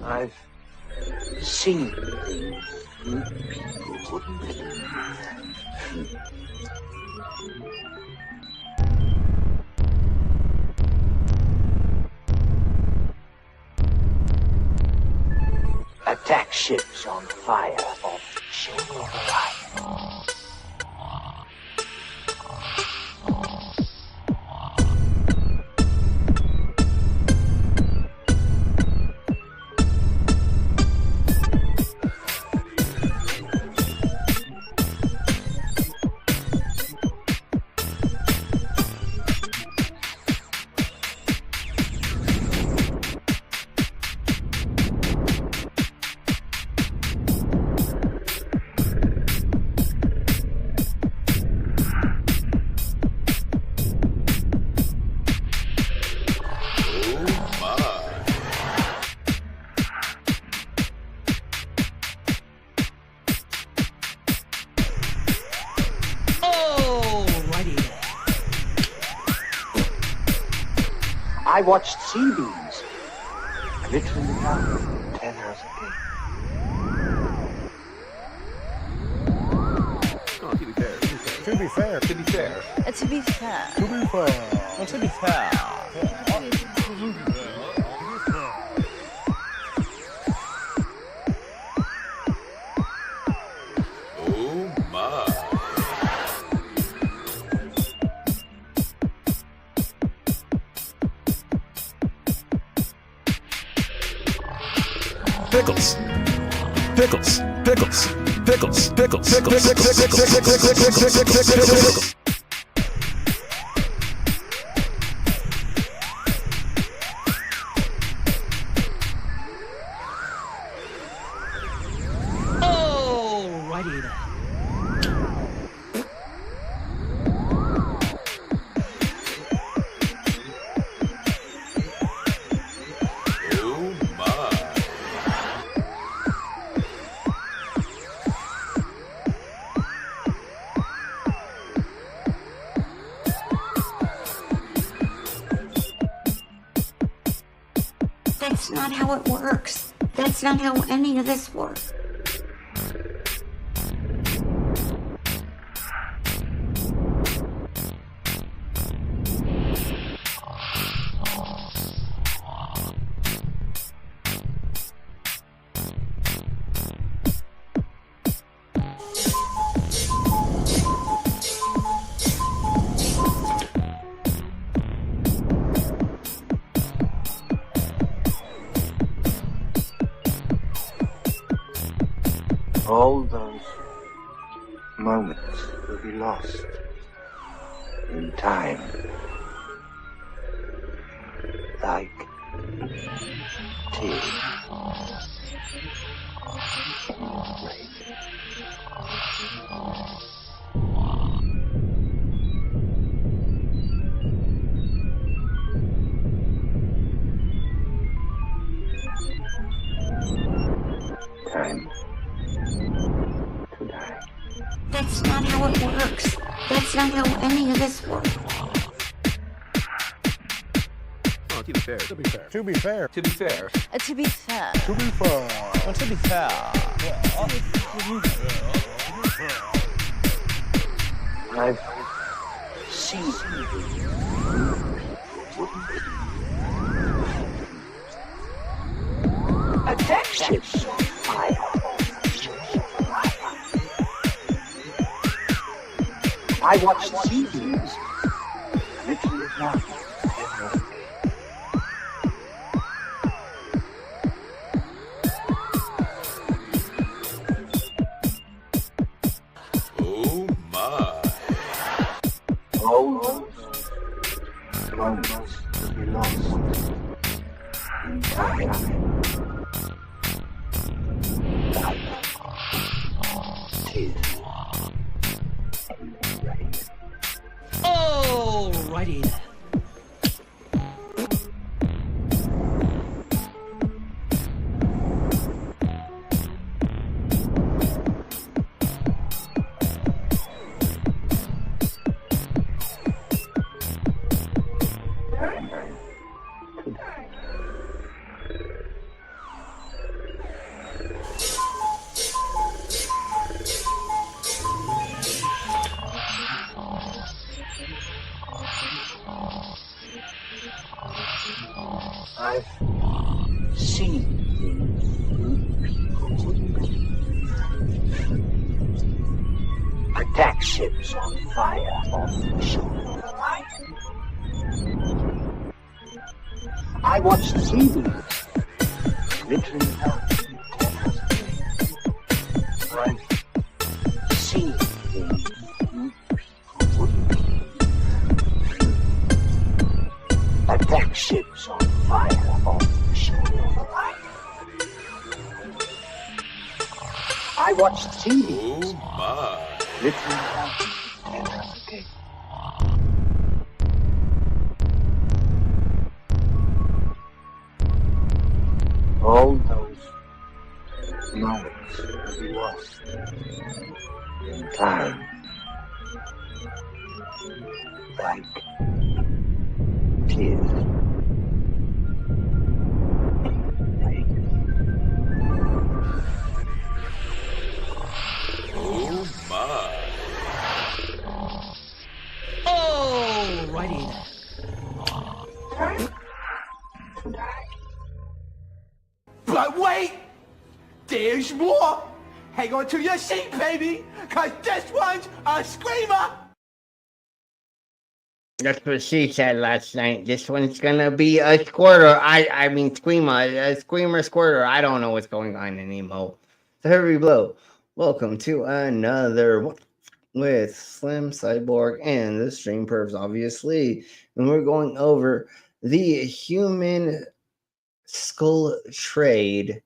I've seen things you people wouldn't believe. Attack ships on fire off Silver Line. I watched sea beams literally down 10 hours a day. Oh, to be fair. To be fair. To be fair. To be fair. To be fair. To be fair. Oh my. Pickles. Pickles. Pickles. Pickles. Pickles. Pickles. Pickles. Alrighty then. That's not how it works. That's not how any of this works. All those moments will be lost in time, like tears in rain. Time to die. That's not how it works. That's not how any of this works. Oh, to be fair. To be fair. To be fair. To be fair. To be fair. To be fair. To be fair. I've seen things you wouldn't believe. Attack ships on fire. I watched sea beams literally down 10 hours a day. Oh my. All those moments will be lost in time. Tears and rain. Alrighty then. To die. see things people wouldn't. Attack ships on fire off the shore of the light. I watched sea beams glittering out. Right. See things you people wouldn't. Attack ships on fire off the shore of the light. I watched sea beams Oh my. glittering out. Okay. All those moments lost in time, like tears. Oh my. Alrighty then. But wait! There's more! Hang on to your seat, baby! Cause this one's a screamer! That's what she said last night. This one's gonna be a squirter. I mean screamer, a screamer squirter. I don't know what's going on anymore. So here we blow. Welcome to another one with Slim Cyborg and the Stream Pervs, obviously. And we're going over the human skull trade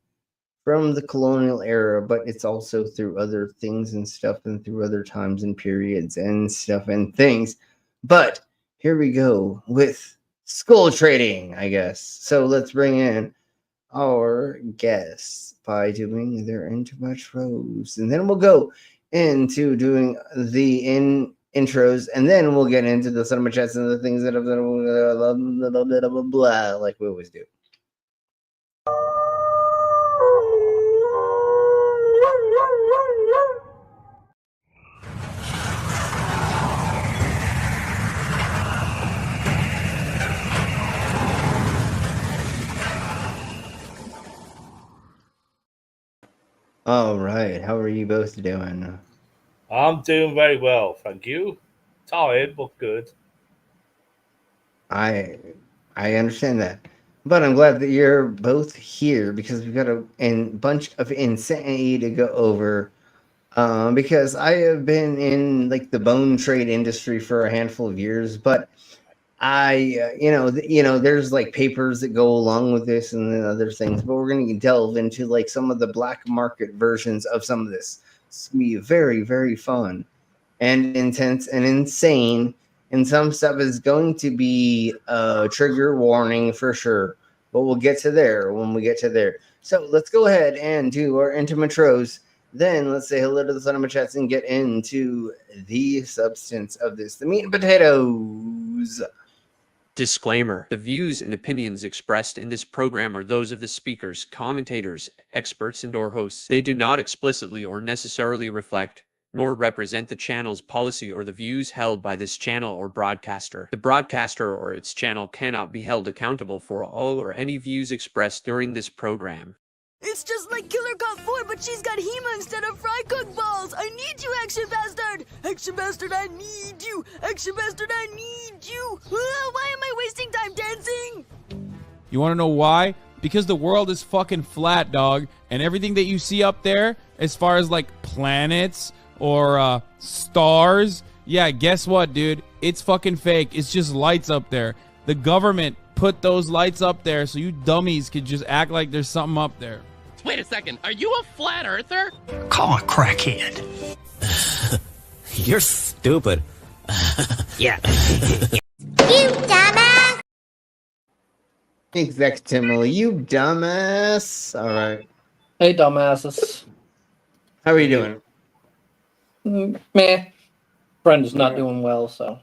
from the colonial era, but it's also through other things and stuff and through other times and periods and stuff and things. But here we go with skull trading, I guess. So let's bring in our guests by doing their intros, and then we'll go into doing the intros, and then we'll get into the cinema chats and the things that have blah, like we always do. All right, how are you both doing? I'm doing very well, thank you. Tired, but good. I understand that, but I'm glad that you're both here because we've got a bunch of insanity to go over. Because I have been in like the bone trade industry for a handful of years, but I, there's like papers that go along with this and then other things, but we're going to delve into like some of the black market versions of some of this. It's going to be very, very fun and intense and insane. And some stuff is going to be a trigger warning for sure, but we'll get to there when we get to there. So let's go ahead and do our intros. Then let's say hello to the cinema chats and get into the substance of this, the meat and potatoes. Disclaimer: the views and opinions expressed in this program are those of the speakers, commentators, experts, and/or hosts. They do not explicitly or necessarily reflect nor represent the channel's policy or the views held by this channel or broadcaster. The broadcaster or its channel cannot be held accountable for all or any views expressed during this program. It's just like Killer Cop 4, but she's got Hema instead of fry cook balls. I need you, Action Bastard. Action Bastard, I need you. Action Bastard, I need you. Why am I wasting time dancing? You want to know why? Because the world is fucking flat, dog. And everything that you see up there, as far as like planets or stars, yeah, guess what, dude? It's fucking fake. It's just lights up there. The government put those lights up there so you dummies could just act like there's something up there. Wait a second, are you a flat earther? Call a crackhead. You're stupid. Yeah. You dumbass! Exactly, you dumbass. All right. Hey, dumbasses. How are you doing? Meh. Friend is not doing well, so.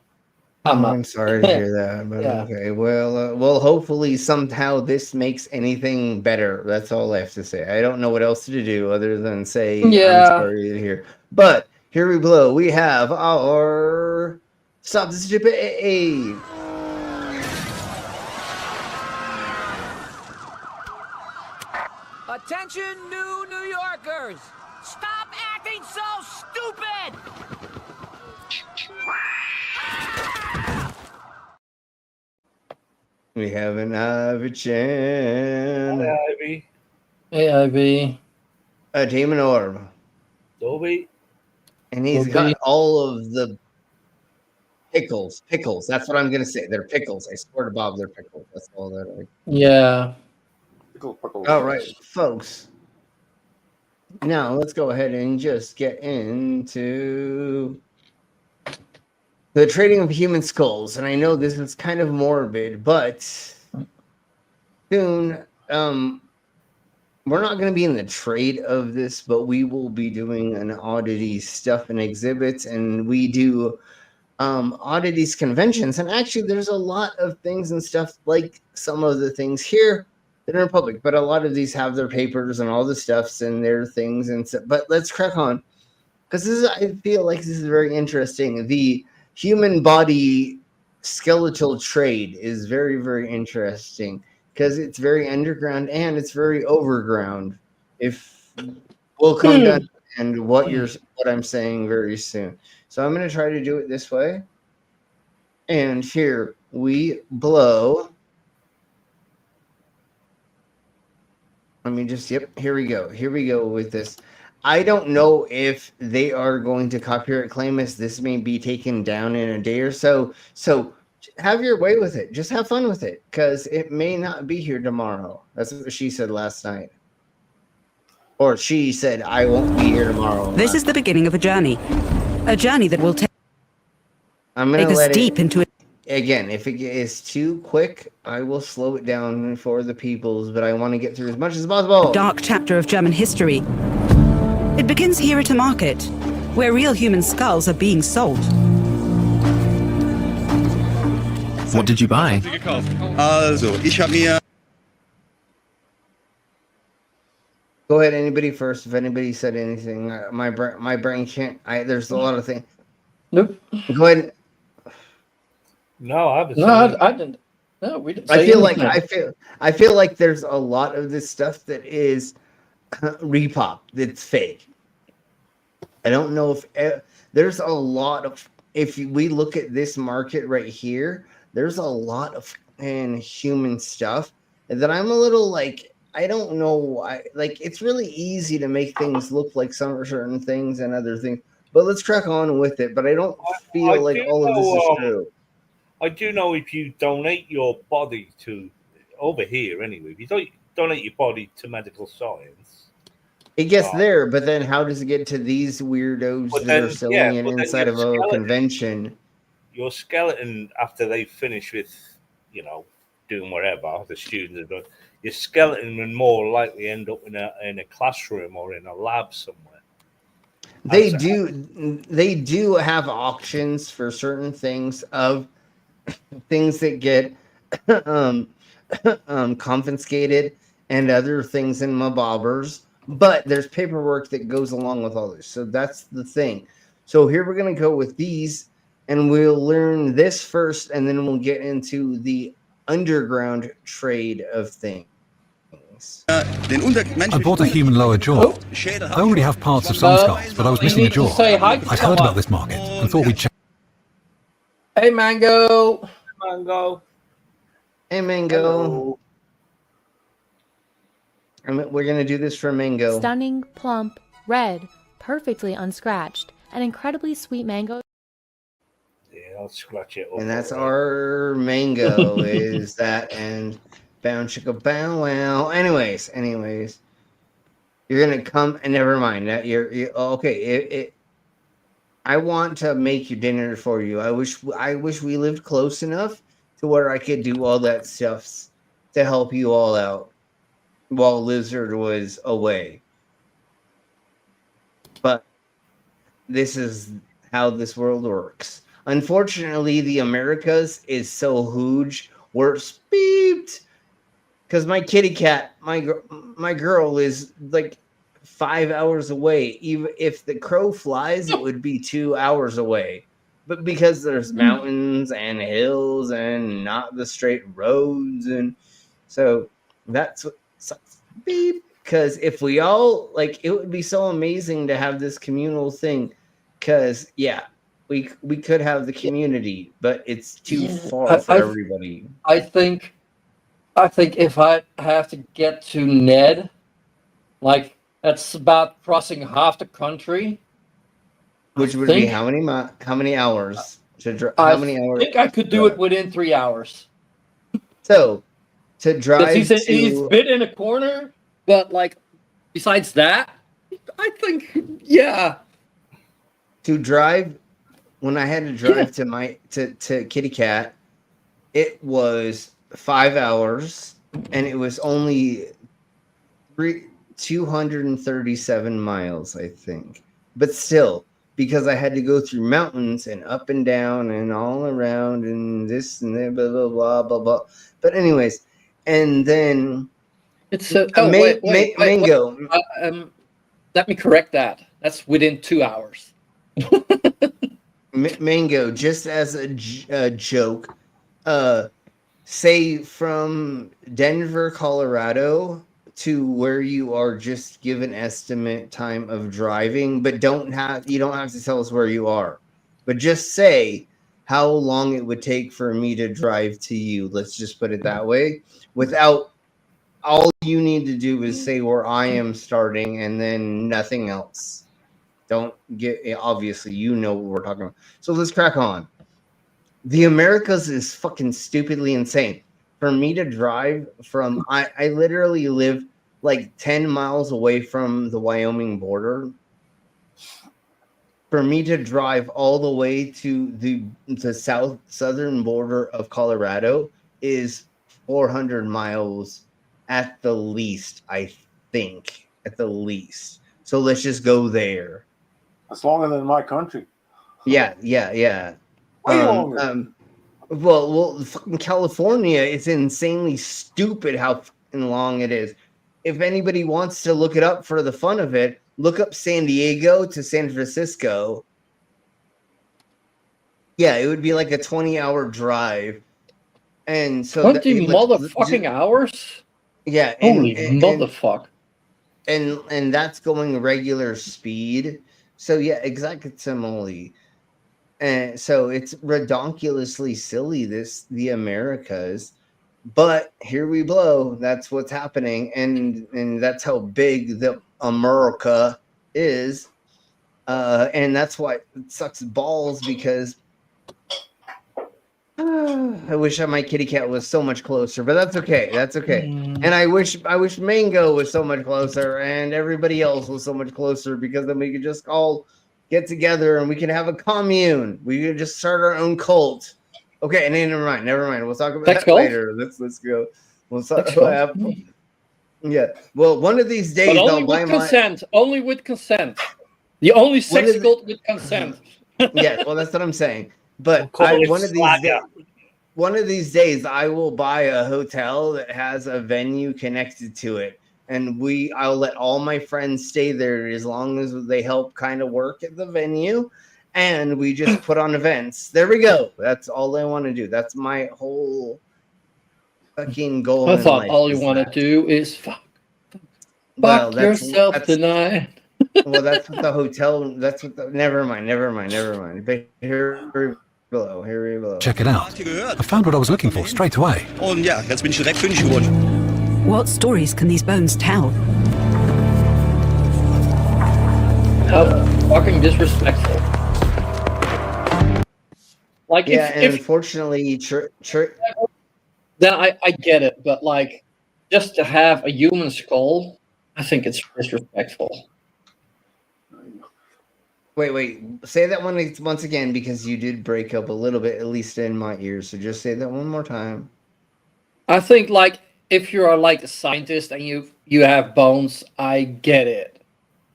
I'm sorry to hear that, but Yeah. okay. Well, hopefully somehow this makes anything better. That's all I have to say. I don't know what else to do other than say Yeah. I'm sorry to hear. But here we blow. We have our Stop the Stupid AA. Attention, new New Yorkers! Stop acting so stupid! We have an Ivy-chan. Hi, Ivy. Hey, Ivy. A Demon Orb. Dobby. And he's got all of the pickles. Pickles. That's what I'm going to say. They're pickles. I swear to Bob, they're pickles. That's all that are. Yeah. All right, folks. Now let's go ahead and just get into the trading of human skulls. And I know this is kind of morbid, but soon, we're not going to be in the trade of this, but we will be doing an oddities stuff and exhibits, and we do oddities conventions. And actually, there's a lot of things and stuff like some of the things here that are in public, but a lot of these have their papers and all the stuffs and their things and stuff. But let's crack on, because this is, I feel like this is very interesting. The human body skeletal trade is very, very interesting, because it's very underground and it's very overground. If we'll come down and what I'm saying very soon. So I'm going to try to do it this way. And here we blow. Let me just, yep, here we go. Here we go with this. I don't know if they are going to copyright claim us. This may be taken down in a day or so. So have your way with it. Just have fun with it, because it may not be here tomorrow. That's what she said last night. Or she said, I won't be here tomorrow. This is the beginning of a journey that will take us deep into it. Again, if it is too quick, I will slow it down for the peoples, but I want to get through as much as possible. Dark chapter of German history. It begins here at a market, where real human skulls are being sold. What did you buy? Also, ich habe mir... Go ahead, anybody first. If anybody said anything, my brain can't. There's a lot of things. Nope. Go ahead. No, I haven't. No, I didn't. No, we didn't. I feel like there's a lot of this stuff that is repop. That's fake. I don't know if there's a lot of. If we look at this market right here, there's a lot of human stuff that I'm a little like. I don't know. It's really easy to make things look like some certain things and other things. But let's crack on with it. But I don't feel like all of this is true. I do know if you donate your body to, over here anyway, if you don't donate your body to medical science, it gets there, but then how does it get to these weirdos that are selling it inside of a convention? Your skeleton, after they finish with, doing whatever the students are doing, your skeleton will more likely end up in a classroom or in a lab somewhere. They do have auctions for certain things of things that get confiscated and other things in mabobbers, but there's paperwork that goes along with all this. So that's the thing. So here we're going to go with these, and we'll learn this first, and then we'll get into the underground trade of things. I bought a human lower jaw. I already have parts of some skulls, but I was missing a jaw. I'd heard about this market and thought we'd check. Hey, Mango. Mango. Hey, Mango. We're going to do this for Mango. Stunning, plump, red, perfectly unscratched, and incredibly sweet mango. Yeah, I'll scratch it. And that's our Mango. Is that and bound chicka bow wow. Anyways, you're gonna come and never mind that you're okay. I want to make your dinner for you. I wish we lived close enough to where I could do all that stuff to help you all out while Lizard was away. But this is how this world works. Unfortunately, the Americas is so huge. We're beeped because my kitty cat, my girl, is like 5 hours away. Even if the crow flies, it would be 2 hours away. But because there's mountains and hills and not the straight roads, and so that's what sucks. Beep. Because if we all like, it would be so amazing to have this communal thing. Because we could have the community, but it's too far for everybody. I think if I have to get to Ned, like that's about crossing half the country. Which would be how many hours to drive? How many hours? I think I could do it within 3 hours. So to drive, he's a bit in a corner, but like besides that, I think to drive. When I had to drive to Kitty Cat, it was 5 hours, and it was only 237 miles, I think. But still, because I had to go through mountains and up and down and all around and this and that, blah blah blah blah blah. But anyways, and then it's Mango. Let me correct that. That's within 2 hours. Mango, just as a joke, say from Denver, Colorado to where you are, just give an estimate time of driving, but you don't have to tell us where you are, but just say how long it would take for me to drive to you. Let's just put it that way. Without, all you need to do is say where I am starting and then nothing else. Don't get, obviously you know what we're talking about. So let's crack on. The Americas is fucking stupidly insane. For me to drive from, I literally live like 10 miles away from the Wyoming border. For me to drive all the way to the southern border of Colorado is 400 miles at the least, I think, at the least. So let's just go there. That's longer than my country. Yeah. Way longer. Well, fucking California, it's insanely stupid how fucking long it is. If anybody wants to look it up for the fun of it, look up San Diego to San Francisco. Yeah, it would be like a 20-hour drive. And so 20 motherfucking hours? Yeah. Holy motherfuck. And that's going regular speed. So yeah, exactly. And so it's redonkulously silly, the Americas, but here we blow. That's what's happening, and that's how big the America is, and that's why it sucks balls, because I wish my kitty cat was so much closer, but that's okay. And I wish Mango was so much closer, and everybody else was so much closer, because then we could just all get together and we can have a commune. We could just start our own cult. Okay, and never mind. We'll talk about that later. Let's go. We'll talk about. Yeah. Well, one of these days, but only with consent. Only with consent. The only sex cult with consent. Yeah. Well, that's what I'm saying. But one of these days, I will buy a hotel that has a venue connected to it. And I'll let all my friends stay there as long as they help kind of work at the venue, and we just put on events. There we go. That's all I want to do. That's my whole fucking goal. I thought all you want to do is fuck yourself tonight. Well, that's what the hotel. That's what. Never mind. But here we go. Check it out. I found what I was looking for straight away. Und ja, jetzt bin ich direkt fündig geworden. What stories can these bones tell? How fucking disrespectful. Like, yeah, and unfortunately, then I get it, but like, just to have a human skull, I think it's disrespectful. Wait. Say that one once again, because you did break up a little bit, at least in my ears. So just say that one more time. I think, like, if you're like a scientist and you have bones, I get it.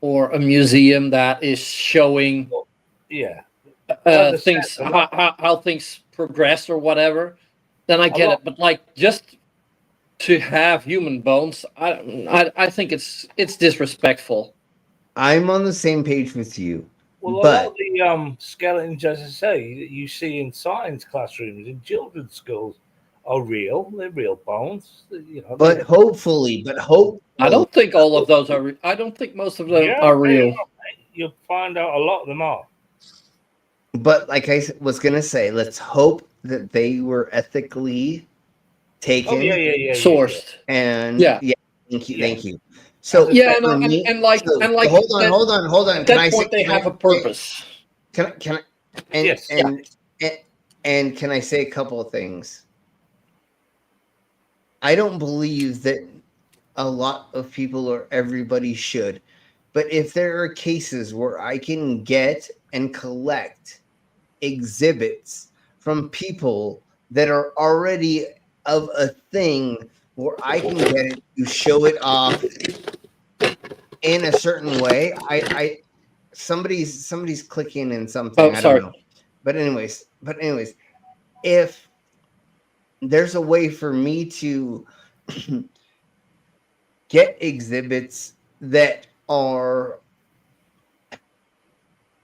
Or a museum that is showing things, how things progress or whatever, then I get it. But like, just to have human bones, I think it's disrespectful. I'm on the same page with you. Well, but a lot of the skeletons, as I say, that you see in science classrooms, in children's schools, are real. They're real bones. You know, But hopefully, I don't think all of those are. I don't think most of them are real. You'll find out a lot of them are. But like I was gonna say, let's hope that they were ethically taken, sourced, and yeah. Thank you. So yeah, for me- and like hold on. At that point, they have a purpose. Can I? And, Yes. and can I say a couple of things? I don't believe that a lot of people or everybody should, but if there are cases where I can get and collect exhibits from people that are already of a thing where I can get it to show it off in a certain way, somebody's clicking in something. Oh, sorry. I don't know. But anyways, if there's a way for me to get exhibits that are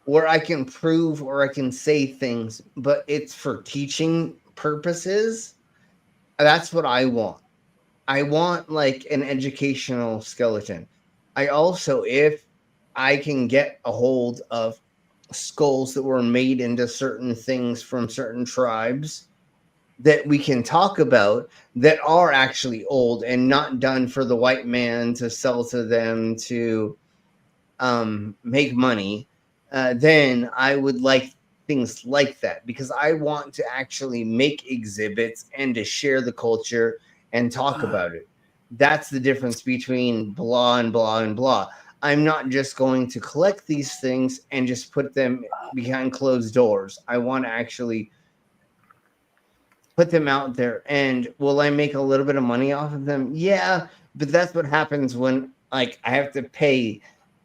where I can prove or I can say things, but it's for teaching purposes, that's what I want. I want like an educational skeleton. I also, if I can get a hold of skulls that were made into certain things from certain tribes that we can talk about that are actually old and not done for the white man to sell to them to make money, then I would like things like that, because I want to actually make exhibits and to share the culture and talk about it. That's the difference between blah and blah and blah. I'm not just going to collect these things and just put them behind closed doors. I want to actually put them out there. And will I make a little bit of money off of them? Yeah, but that's what happens when like I have to pay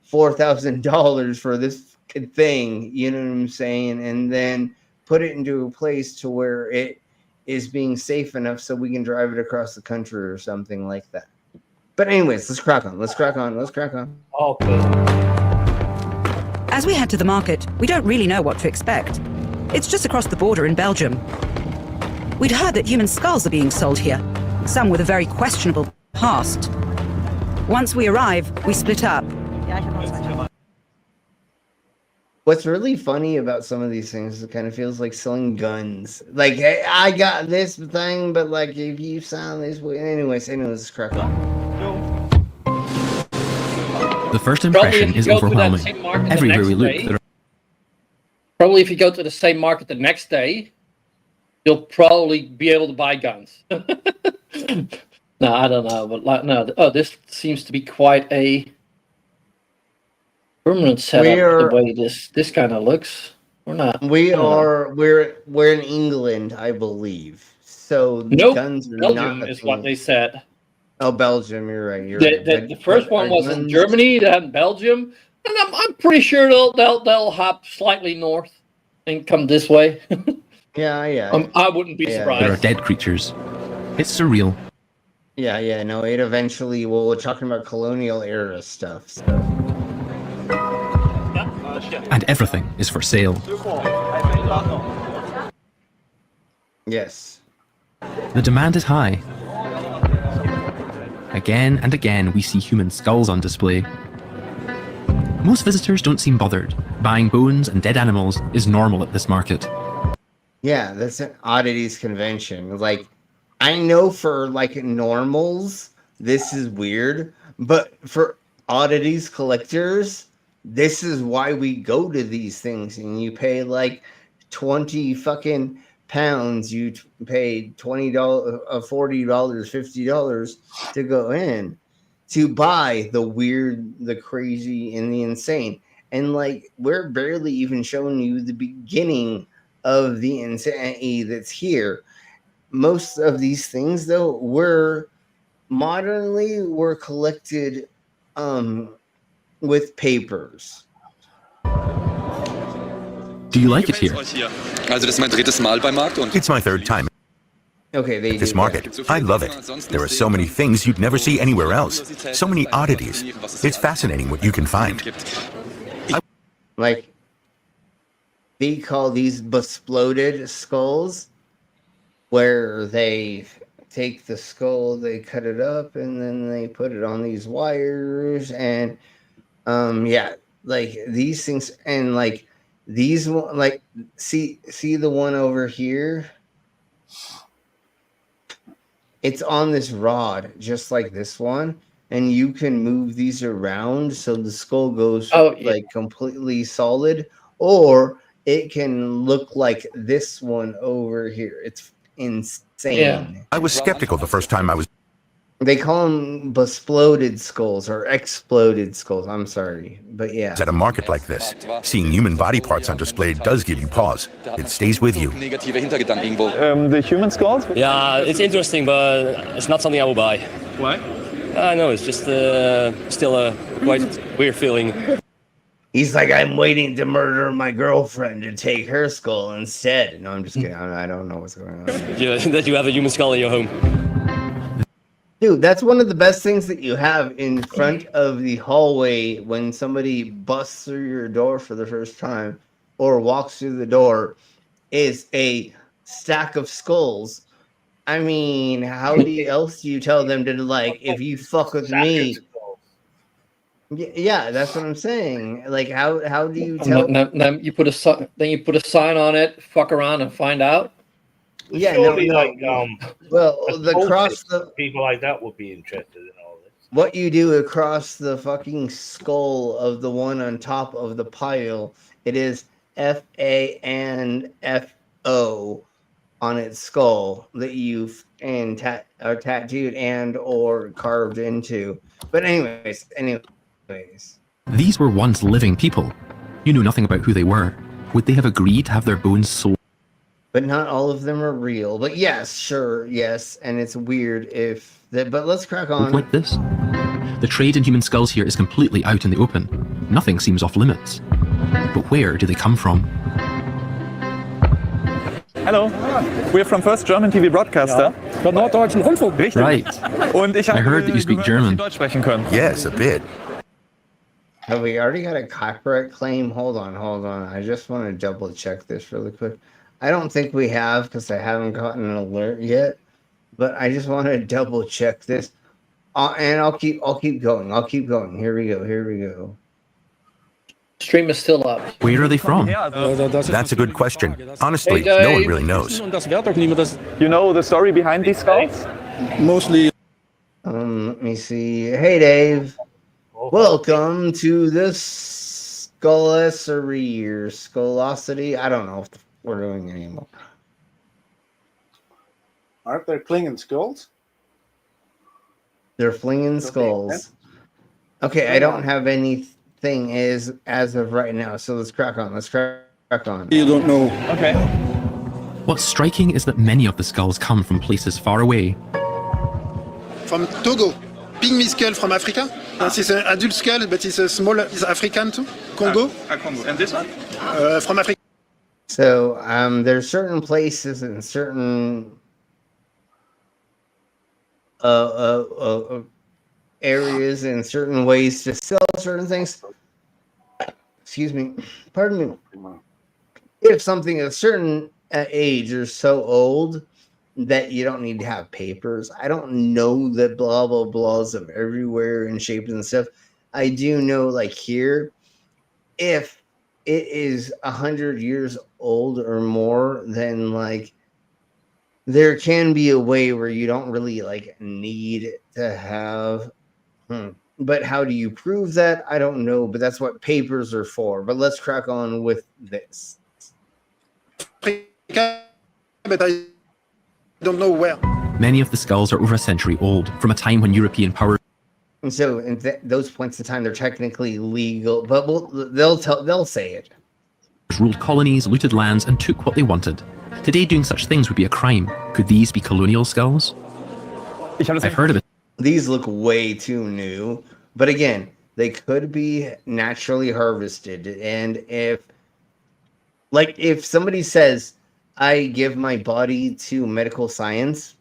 $4,000 for this thing, you know what I'm saying? And then put it into a place to where it is being safe enough so we can drive it across the country or something like that. But anyways, let's crack on. Okay. As we head to the market, we don't really know what to expect. It's just across the border in Belgium. We'd heard that human skulls are being sold here, some with a very questionable past. Once we arrive, we split up. What's really funny about some of these things is it kind of feels like selling guns. Like, hey, I got this thing, but like if you sound this way, anyways, let's crack on. The first impression is overwhelming. Everywhere we look, there are Probably if you go to the same market the next day, you'll probably be able to buy guns. No, I don't know, but like no. Oh, this seems to be quite a permanent setup. The way this kind of looks. We're not. We're in England, I believe. So nope, guns are Belgium not is what they said. Oh, Belgium, you're right. The first one was in Germany, then Belgium, and I'm pretty sure they'll hop slightly north and come this way. Yeah. I wouldn't be surprised. there are dead creatures. It's surreal. Yeah. No, it eventually. Well, we're talking about colonial era stuff. So. And everything is for sale. Yes. The demand is high. Again and again, we see human skulls on display. Most visitors don't seem bothered. Buying bones and dead animals is normal at this market. Yeah, that's an oddities convention. Like, I know for like normals, this is weird, but for oddities collectors, this is why we go to these things. And you pay like 20 fucking pounds. You pay $20, $40, $50 to go in to buy the weird, the crazy, and the insane. And like, we're barely even showing you the beginning of the insanity that's here. Most of these things, though, were collected with papers. Do you like it here? It's my third time. Okay, this market. I love it. There are so many things you'd never see anywhere else. So many oddities. It's fascinating what you can find. Like, they call these besploded skulls. where they take the skull, they cut it up, and then they put it on these wires, and yeah, like these things, and like these one, like see the one over here. It's on this rod, just like this one, and you can move these around so the skull goes like completely solid, or it can look like this one over here. It's insane. Yeah. I was skeptical the first time I was. They call them besploded skulls or exploded skulls. I'm sorry, but yeah. At a market like this, seeing human body parts on display does give you pause. It stays with you. The human skulls? Yeah, it's interesting, but it's not something I will buy. Why? I know, it's just still a quite weird feeling. He's like, I'm waiting to murder my girlfriend to take her skull instead. No, I'm just kidding. I don't know what's going on. That you have a human skull in your home. Dude, that's one of the best things that you have in front of the hallway when somebody busts through your door for the first time or walks through the door is a stack of skulls. I mean, how else do you tell them to, like, if you fuck with me? Yeah, that's what I'm saying. Like, how do you tell? Then you put a sign on it. Fuck around and find out. Yeah, surely, no. Well, the cross the people like that would be interested in all this. what you do across the fucking skull of the one on top of the pile, it is FA and FO on its skull that you've are tattooed and or carved into. But anyways. These were once living people. You knew nothing about who they were. Would they have agreed to have their bones sold? But not all of them are real. But yes, sure, yes. And it's weird if that. But let's crack on. Like this? The trade in human skulls here is completely out in the open. Nothing seems off limits. But where do they come from? Hello, we're from First German TV Broadcaster. Von Norddeutschen Rundfunk. Right. Und ich I heard that you speak German. Deutsch sprechen können. Yes, a bit. Have we already got a copyright claim? Hold on. I just want to double check this really quick. I don't think we have because I haven't gotten an alert yet. But I just want to double check this. And I'll keep going. Here we go. Stream is still up. Where are they from? That's a good question. Honestly, no one really knows. You know the story behind these skulls? Mostly. Let me see. Hey, Dave. Welcome to the Skullossary or Skullosity. I don't know if we're doing it anymore. Aren't there clinging skulls? They're flinging skulls. Okay, I don't have anything as of right now, so let's crack on. You don't know. Okay. What's striking is that many of the skulls come from places far away. From Togo. Pygmy skull from Africa. This is an adult skull, but it's a small, it's African too. Congo. Congo. And this one? From Africa. So there's certain places and certain areas and certain ways to sell certain things. Excuse me. Pardon me. If something of a certain age or so old that you don't need to have papers. I don't know the blah blah blahs of everywhere and shapes and stuff. I do know, like here, if it is 100 years old or more, then like there can be a way where you don't really like need to have. But how do you prove that? I don't know. But that's what papers are for. But let's crack on with this. But I don't know where. Many of the skulls are over a century old, from a time when European power. And so, those points in time, they're technically legal, but they'll say it. Ruled colonies, looted lands, and took what they wanted. Today, doing such things would be a crime. Could these be colonial skulls? I've heard of it. These look way too new, but again, they could be naturally harvested. And if somebody says, I give my body to medical science,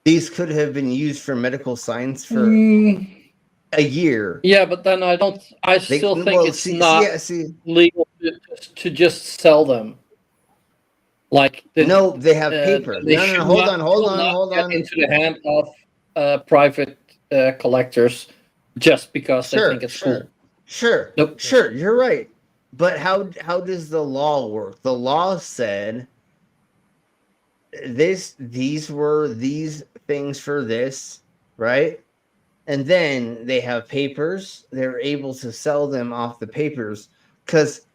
these could have been used for medical science for a year. Yeah, but then I still think it's not legal to just sell them. Like no, they have papers. No, hold on. Into the hand of private collectors just because they think it's cool. Sure, you're right. But how does the law work? The law said these were these things for this, right? And then they have papers. They're able to sell them off the papers. Because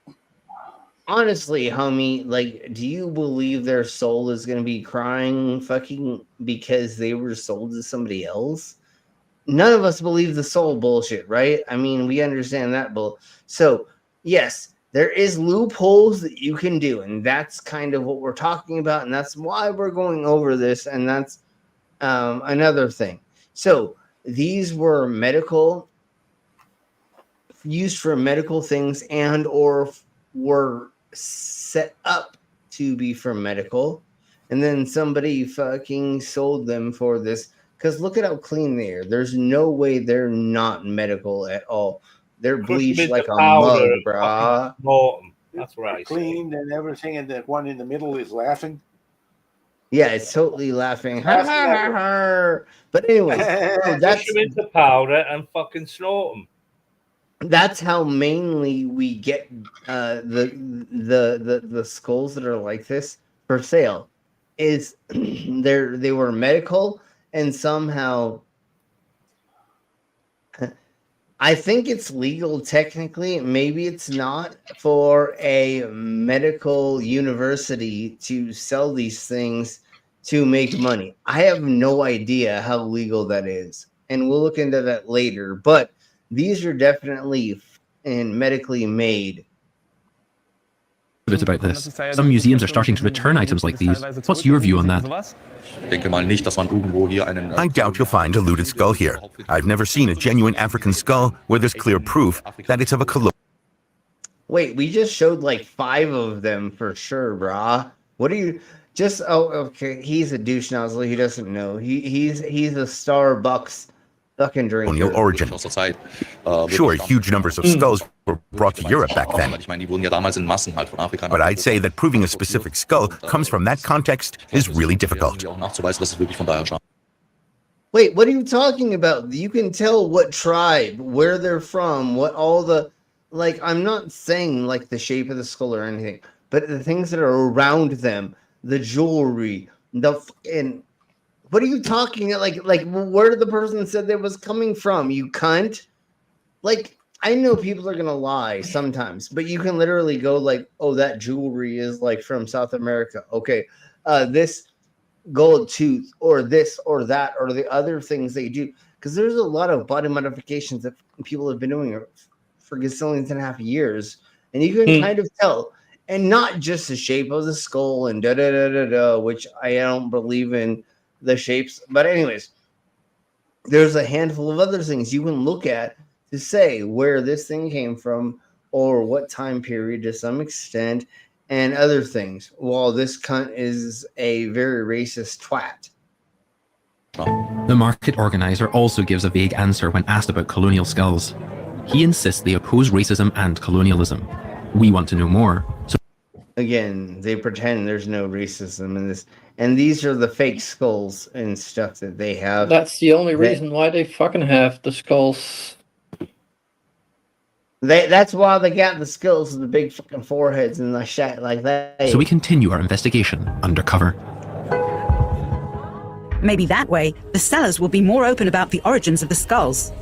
honestly, homie, like, do you believe their soul is going to be crying fucking because they were sold to somebody else? None of us believe the soul bullshit, right? I mean, we understand that So, yes, there is loopholes that you can do, and that's kind of what we're talking about, and that's why we're going over this, and that's another thing. So, these were used for medical things and or were set up to be for medical, and then somebody fucking sold them for this. Because look at how clean they are. There's no way they're not medical at all. They're bleached like a mug, brah. That's right. Cleaned and everything, and the one in the middle is laughing. Yeah, it's totally laughing. But anyways, that's them into powder and fucking snort them. That's how mainly we get the skulls that are like this for sale. Is they were medical. And somehow, I think it's legal technically. Maybe it's not for a medical university to sell these things to make money. I have no idea how legal that is. And we'll look into that later. But these are definitely medically made. A bit about this. Some museums are starting to return items like these. What's your view on that? I doubt you'll find a looted skull here. I've never seen a genuine African skull where there's clear proof that it's of a colonial. Wait, we just showed like 5 of them for sure, brah. What are you just? Oh, okay. He's a douche nozzle. He doesn't know. He's a Starbucks fucking drinker. Colonial origin. Sure, huge numbers of skulls were brought to Europe back then. But I'd say that proving a specific skull comes from that context is really difficult. Wait, what are you talking about? You can tell what tribe, where they're from, what all the... Like, I'm not saying, like, the shape of the skull or anything, but the things that are around them, the jewelry, the fucking... What are you talking about? Like, where the person said they was coming from? You cunt. Like, I know people are gonna lie sometimes, but you can literally go like, "Oh, that jewelry is like from South America." Okay, this gold tooth, or this, or that, or the other things they do, because there's a lot of body modifications that people have been doing for gazillions and a half years, and you can kind of tell, and not just the shape of the skull and which I don't believe in. The shapes, but anyways, there's a handful of other things you can look at to say where this thing came from or what time period to some extent, and other things. Well, this cunt is a very racist twat. The market organizer also gives a vague answer when asked about colonial skulls. He insists they oppose racism and colonialism. We want to know more, so again, they pretend there's no racism in this. And these are the fake skulls and stuff that they have. That's the only reason why they fucking have the skulls. That's why they got the skulls and the big fucking foreheads and the shit like that. So we continue our investigation undercover. Maybe that way, the sellers will be more open about the origins of the skulls.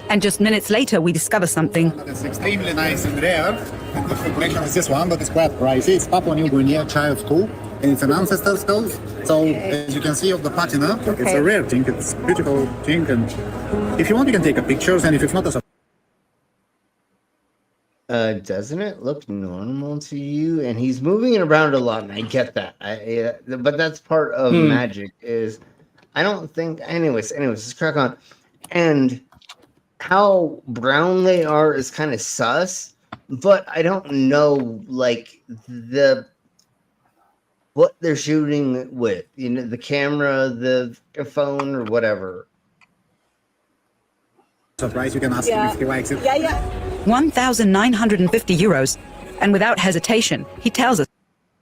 And just minutes later, we discover something. It's extremely nice and rare. And the collection is this one, but it's quite pricey. It's Papua New Guinea child skull. And it's an ancestor skull. So as you can see of the patina, it's a rare thing. It's a beautiful thing. And if you want, you can take a pictures. And if it's not doesn't it look normal to you? And he's moving it around a lot, and I get that. But that's part of magic. Is I don't think. Anyways, let's crack on. And how brown they are is kind of sus, but I don't know like what they're shooting with, you know, the camera, the phone, or whatever. Surprise, you can ask him if he likes it. 1,950 euros, and without hesitation, he tells us.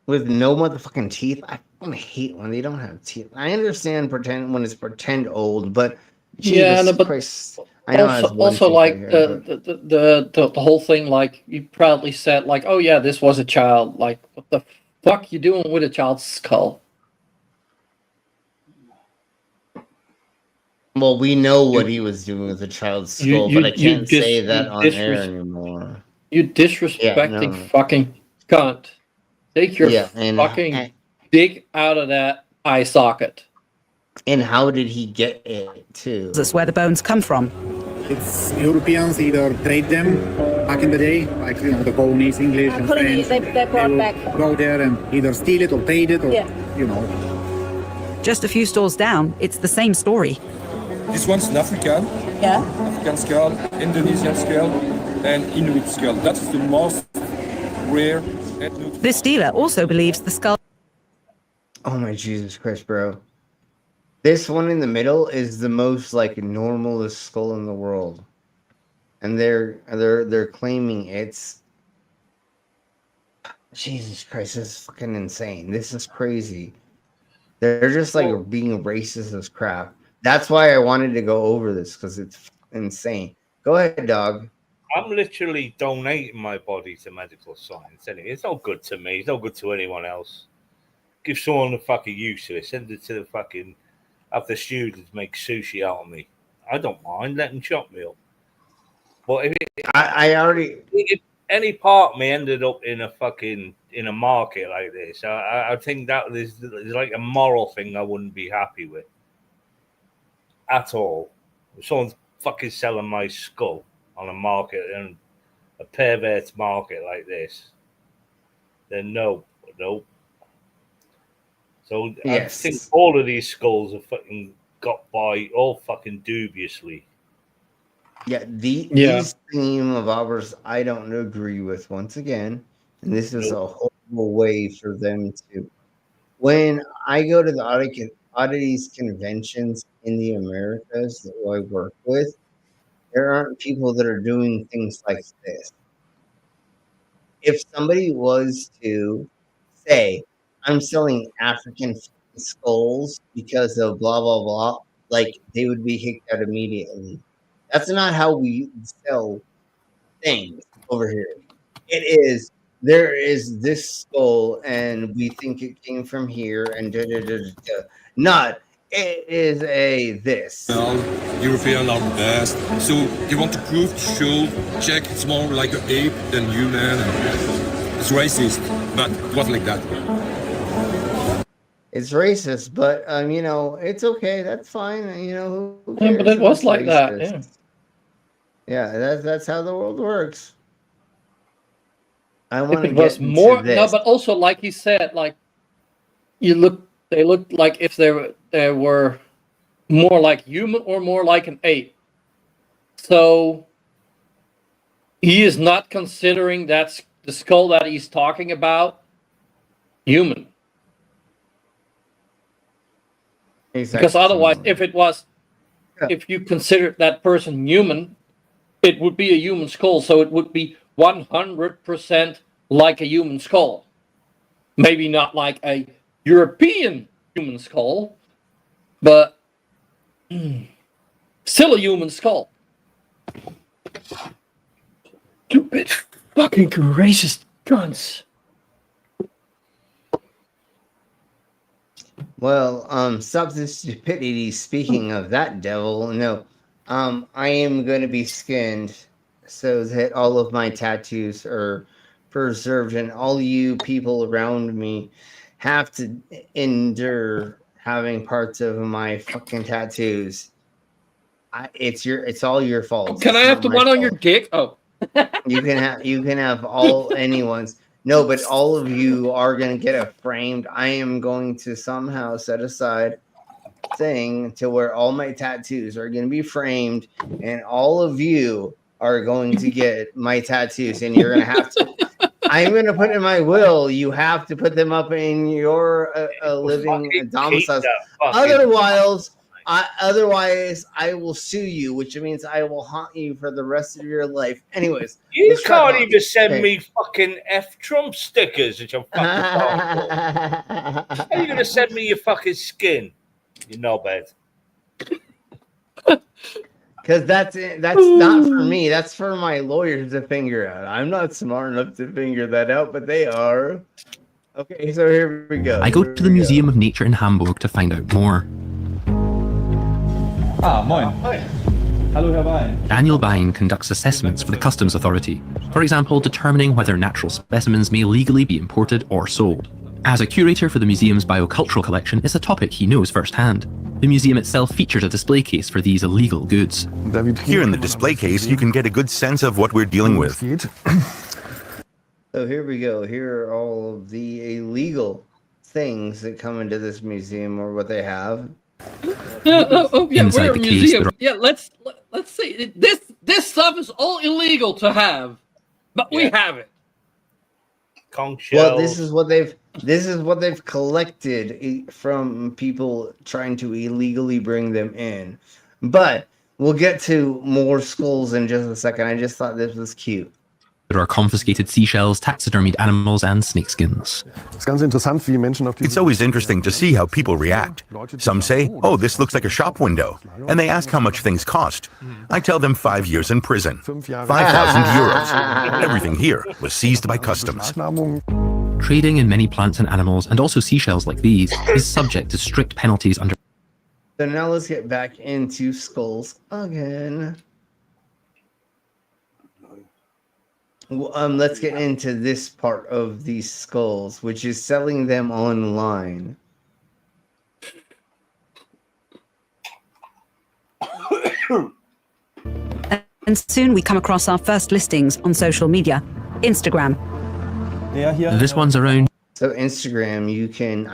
with no motherfucking teeth. I fucking hate when they don't have teeth. I understand when it's pretend old, but Yeah, Jesus no, but Christ. I know it has one also tooth like right here, the whole thing, like you proudly said, like, oh yeah, this was a child. Like, what the fuck you doing with a child's skull? well, we know what he was doing with a child's skull, but I can't say that on air anymore. You disrespecting no. fucking cunt. Take your and fucking dick out of that eye socket. And how did he get it too? That's where the bones come from. It's Europeans either trade them back in the day, like the colonies, English and Colonies, French. they brought back. Go there and either steal it or trade it, or Just a few stores down, it's the same story. This one's an African. Yeah. African skull, Indonesian skull, and Inuit skull. That's the most rare. This dealer also believes the skull. Oh my Jesus Christ, bro. This one in the middle is the most like normalist skull in the world. And they're claiming it's Jesus Christ, this is fucking insane. This is crazy. They're just like being racist as crap. That's why I wanted to go over this, because it's insane. Go ahead, dog. I'm literally donating my body to medical science. Anyway, it's not good to me. It's not good to anyone else. Give someone the fucking use of it. Send it to the fucking. Have the students make sushi out of me. I don't mind. Let them chop me up. But if if any part of me ended up in a market like this, I think that is like a moral thing I wouldn't be happy with at all. If someone's fucking selling my skull on a market and a pervert's market like this, then no. So Yes. I think all of these skulls are fucking got by all fucking dubiously. Yeah, these theme of ours I don't agree with once again. And this is a horrible way for them to. When I go to the oddities conventions in the Americas that I work with, there aren't people that are doing things like this. If somebody was to say, I'm selling African skulls because of blah, blah, blah, like they would be kicked out immediately. That's not how we sell things over here. There is this skull, and we think it came from here, and not. It is this. Well, Europeans are the best. So they want to prove, to show, check it's more like an ape than human. It's racist, but it was like that. It's racist, but it's okay. That's fine. Who cares? Yeah, but it was like that. Yeah. Yeah, that's how the world works. I If want to it get was more, no, this. but also like he said, like they looked like if they were more like human or more like an ape. So he is not considering that's the skull that he's talking about human. Exactly. Because otherwise, if you considered that person human, it would be a human skull. So it would be 100% like a human skull. Maybe not like a European human skull, but still a human skull. Stupid fucking racist cunts. Well, stop this stupidity. Speaking of that devil, no, I am going to be skinned so that all of my tattoos are preserved, and all you people around me have to endure having parts of my fucking tattoos. It's all your fault. Can I have the one on your dick? Oh, you can have anyone's. No, but all of you are going to get a framed. I am going to somehow set aside thing to where all my tattoos are going to be framed, and all of you are going to get my tattoos, and you're going to have to. I'm going to put in my will. You have Otherwise, I will sue you, which means I will haunt you for the rest of your life. Anyways, you can't even send me fucking F Trump stickers, which I'm fucking How are you gonna send me your fucking skin? You knobhead. Because that's not for me. That's for my lawyers to figure out. I'm not smart enough to figure that out, but they are. Okay, so here we go. I go to the Museum of Nature in Hamburg to find out more. Moin. Hallo, Herr Wein. Daniel Bein conducts assessments for the Customs Authority, for example, determining whether natural specimens may legally be imported or sold. As a curator for the museum's biocultural collection, it's a topic he knows firsthand. The museum itself features a display case for these illegal goods. Here in the display case, you can get a good sense of what we're dealing with. So here we go. Here are all of the illegal things that come into this museum, or what they have. Yeah, Inside we're a the case, museum. there are- Yeah, let's see. This stuff is all illegal to have, but we have it. Conch Well, shells. this is what they've collected from people trying to illegally bring them in. But we'll get to more skulls in just a second. I just thought this was cute. There are confiscated seashells, taxidermied animals, and snakeskins. It's always interesting to see how people react. Some say, oh, this looks like a shop window, and they ask how much things cost. I tell them 5 years in prison, 5,000 euros. Everything here was seized by customs. Trading in many plants and animals, and also seashells like these, is subject to strict penalties under... So now let's get back into skulls again. Let's get into this part of these skulls, which is selling them online. And soon we come across our first listings on social media. Instagram. This one's around... So Instagram, you can...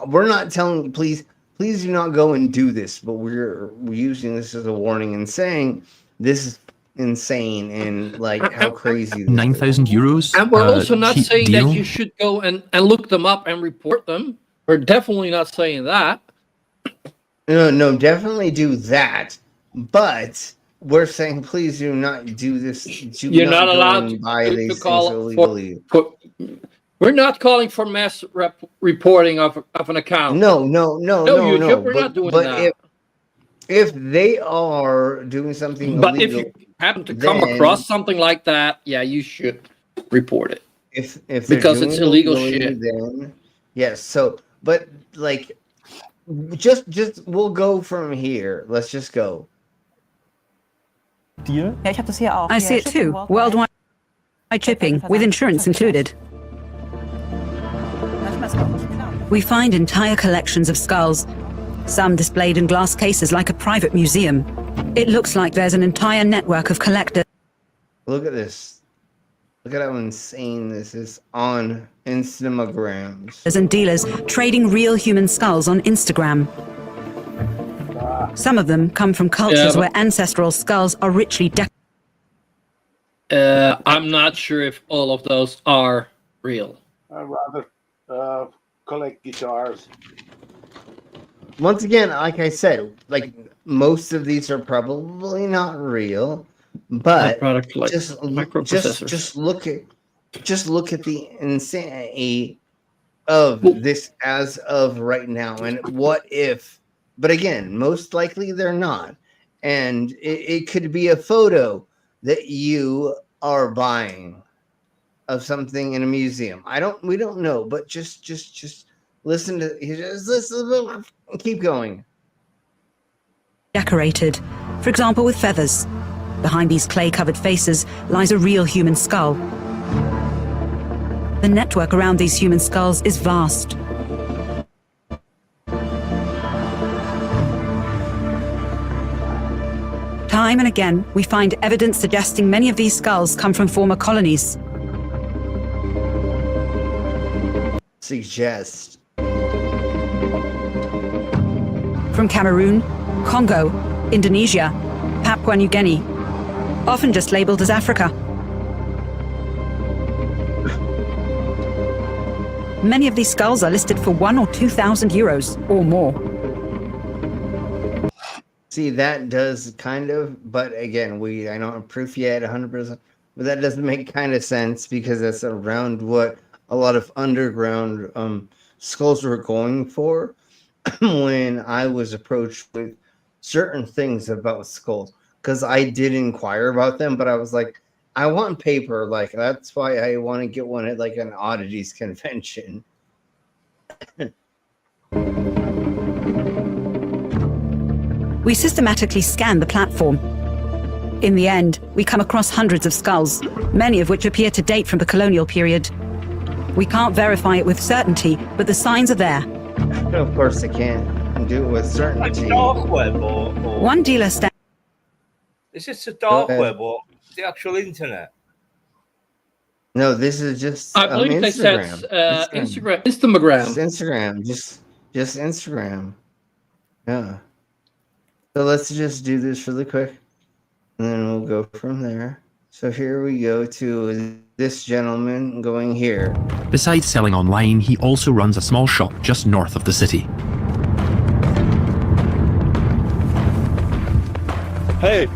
We're not telling you, please do not go and do this, but we're using this as a warning and saying this is insane and like how crazy 9,000 euros. And we're also not cheap saying deal. that you should go and look them up and report them. We're definitely not saying that. No, definitely do that. But we're saying please do not do this. You're not allowed to buy these things call illegally. We're not calling for mass reporting of an account. No. We're not doing that. If they are doing something But illegal, if you happen to come across something like that, yeah, you should report it. If because doing it's illegal illegally, shit. Then yes. So, but like, just we'll go from here. Let's just go. I see it too. Worldwide shipping with insurance included. We find entire collections of skulls, some displayed in glass cases like a private museum. It looks like there's an entire network of collectors. Look at this. Look at how insane this is on Instagrams. And dealers trading real human skulls on Instagram. Some of them come from cultures where ancestral skulls are richly decorated. I'm not sure if all of those are real. I rather collect guitars. Once again, like I said, like most of these are probably not real, but just look at the insanity of this as of right now, and what if? But again, most likely they're not, and it could be a photo that you are buying of something in a museum. We don't know, but just listen to listen. Keep going. Decorated, for example, with feathers. Behind these clay-covered faces lies a real human skull. The network around these human skulls is vast. Time and again, we find evidence suggesting many of these skulls come from former colonies. Suggest. From Cameroon, Congo, Indonesia, Papua New Guinea, often just labeled as Africa. Many of these skulls are listed for 1,000 or 2,000 euros or more. See, that does kind of, but again, I don't have proof yet 100%, but that doesn't make kind of sense because that's around what a lot of underground skulls were going for when I was approached with certain things about skulls, because I did inquire about them, but I was like, I want paper. Like, that's why I want to get one at like an oddities convention. We systematically scan the platform. In the end, we come across hundreds of skulls, many of which appear to date from the colonial period. We can't verify it with certainty, but the signs are there. Of course, I can't do it with certainty. Like dark web or One dealer stands. Is this the dark web or the actual internet? No, this is just I believe they said Instagram. Instagram. Just Instagram. Yeah. So let's just do this really quick, and then we'll go from there. So here we go to this gentleman going here. Besides selling online, he also runs a small shop just north of the city. Hey.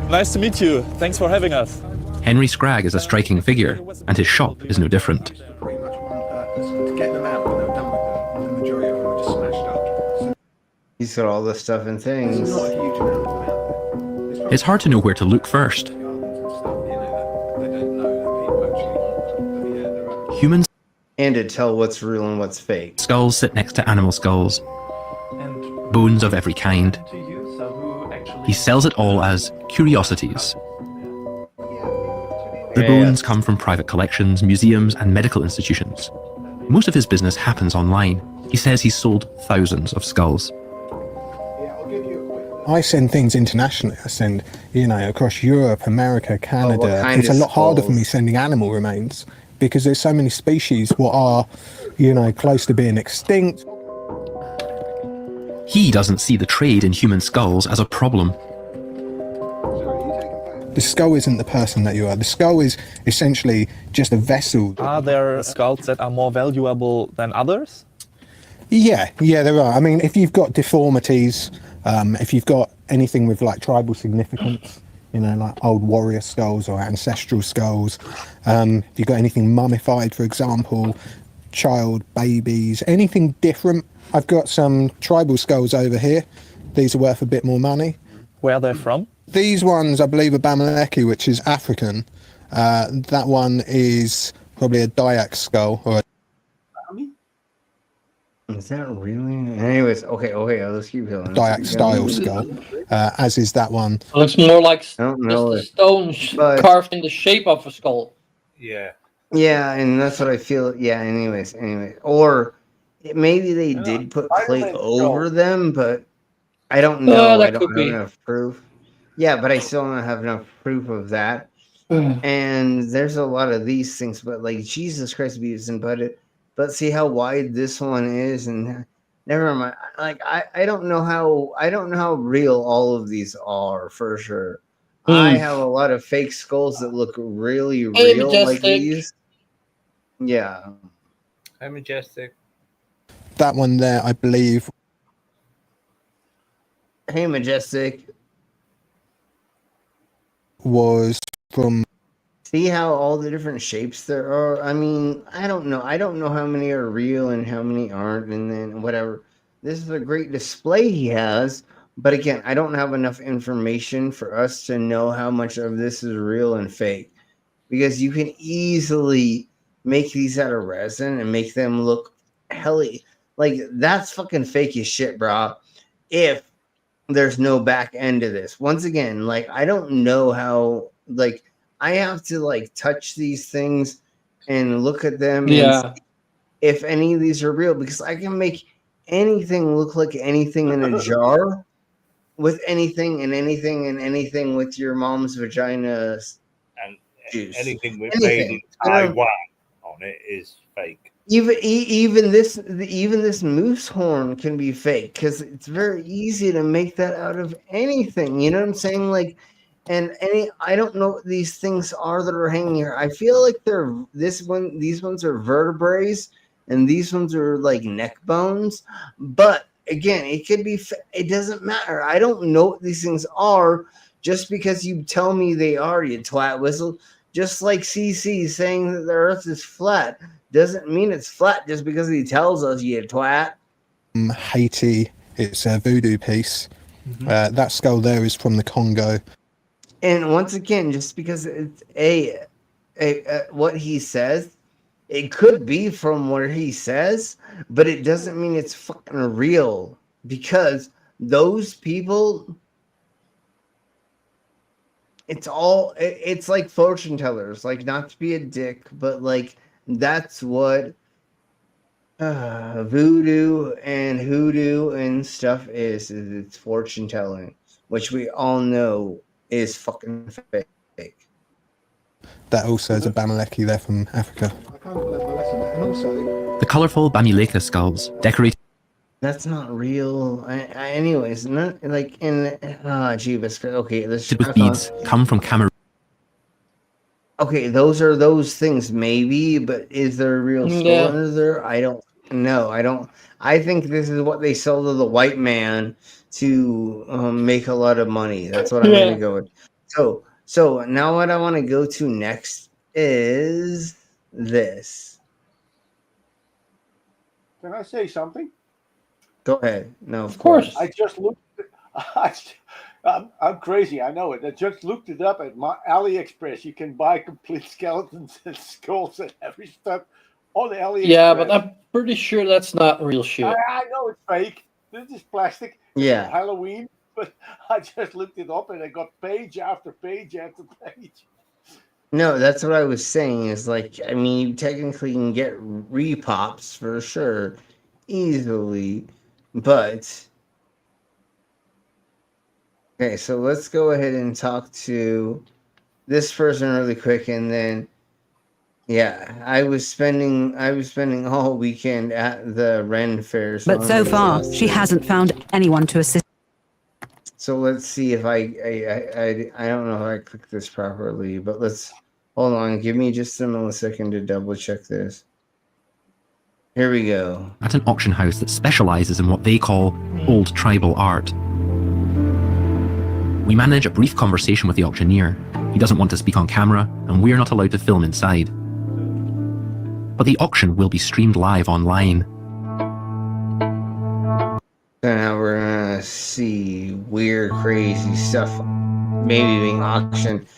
Nice to meet you. Thanks for having us. Henry Scragg is a striking figure, and his shop is no different. He's got all this stuff and things. It's hard to know where to look first. Humans and to tell what's real and what's fake. Skulls sit next to animal skulls. Bones of every kind. He sells it all as curiosities. The bones come from private collections, museums, and medical institutions. Most of his business happens online. He says he's sold thousands of skulls. I send things internationally. I send, across Europe, America, Canada. It's a lot harder for me sending animal remains because there's so many species what are, close to being extinct. He doesn't see the trade in human skulls as a problem. The skull isn't the person that you are. The skull is essentially just a vessel. Are there skulls that are more valuable than others? Yeah, there are. I mean, if you've got deformities, if you've got anything with like tribal significance, like old warrior skulls or ancestral skulls, if you've got anything mummified, for example, child, babies, anything different. I've got some tribal skulls over here. These are worth a bit more money. Where are they from? These ones, I believe, are Bamileke, which is African. That one is probably a Dayak skull or a... Is that really? Anyways, okay, let's keep going. Dayak style skull, as is that one. It looks more like I don't know just a stone carved in the shape of a skull. Yeah. Yeah, and that's what I feel. Yeah, anyways. Or maybe they did put clay over them, but I don't know. I don't have enough proof. Yeah, but I still don't have enough proof of that. And there's a lot of these things, but like Jesus Christ, beavis and butthead. But see how wide this one is, and never mind. Like I don't know how real all of these are for sure. I have a lot of fake skulls that look really real, like these. Yeah. Hey, Majestic. That one there, I believe. Hey, Majestic. Was from... See how all the different shapes there are? I mean, I don't know. I don't know how many are real and how many aren't, and then whatever. This is a great display he has, but again, I don't have enough information for us to know how much of this is real and fake. Because you can easily make these out of resin and make them look helly. Like, that's fucking fake as shit, bro. If there's no back end to this. Once again, like, I don't know how, like, I have to like touch these things and look at them and see if any of these are real, because I can make anything look like anything in a jar with anything and anything and anything with your mom's vagina and juice. Anything with made in Taiwan on it is fake. Even this moose horn can be fake because it's very easy to make that out of anything. You know what I'm saying? Like. And I don't know what these things are that are hanging here. I feel like these ones are vertebrae, and these ones are like neck bones. But again, it could be. It doesn't matter. I don't know what these things are. Just because you tell me they are, you twat whistle. Just like CC saying that the Earth is flat doesn't mean it's flat just because he tells us, you twat. Haiti, it's a voodoo piece. That skull there is from the Congo. And once again, just because it's what he says, it could be from what he says, but it doesn't mean it's fucking real. Because those people, it's like fortune tellers. Like, not to be a dick, but like that's what voodoo and hoodoo and stuff is it's fortune telling, which we all know is fucking fake. That also is a Bamileki there from Africa. The colourful Bamileka skulls, decorated. That's not real. Anyways, not like in Jeebus. Okay, let's with beads, come from Cameroon. Okay, those are those things, maybe, but is there a real skull under there? I don't know. I think this is what they sell to the white man to make a lot of money. That's what I'm going to go with. So now what I want to go to next is this. Can I say something? Go ahead. No, of course. I just looked. I'm crazy. I know it. I just looked it up at my AliExpress. You can buy complete skeletons and skulls and every stuff on the AliExpress. Yeah, but I'm pretty sure that's not real shit. I know it's fake. This is plastic. Yeah. It's Halloween, but I just looked it up and I got page after page after page. No, that's what I was saying. Is like, I mean, you technically can get repops for sure, easily, but. Okay, so let's go ahead and talk to this person really quick, and then, yeah, I was spending all weekend at the Ren Fair. But so far, she hasn't found anyone to assist. So let's see if I don't know if I clicked this properly, but let's hold on. Give me just a millisecond to double check this. Here we go. At an auction house that specializes in what they call old tribal art. We manage a brief conversation with the auctioneer. He doesn't want to speak on camera, and we're not allowed to film inside. But the auction will be streamed live online. So now we're gonna see weird, crazy stuff maybe being auctioned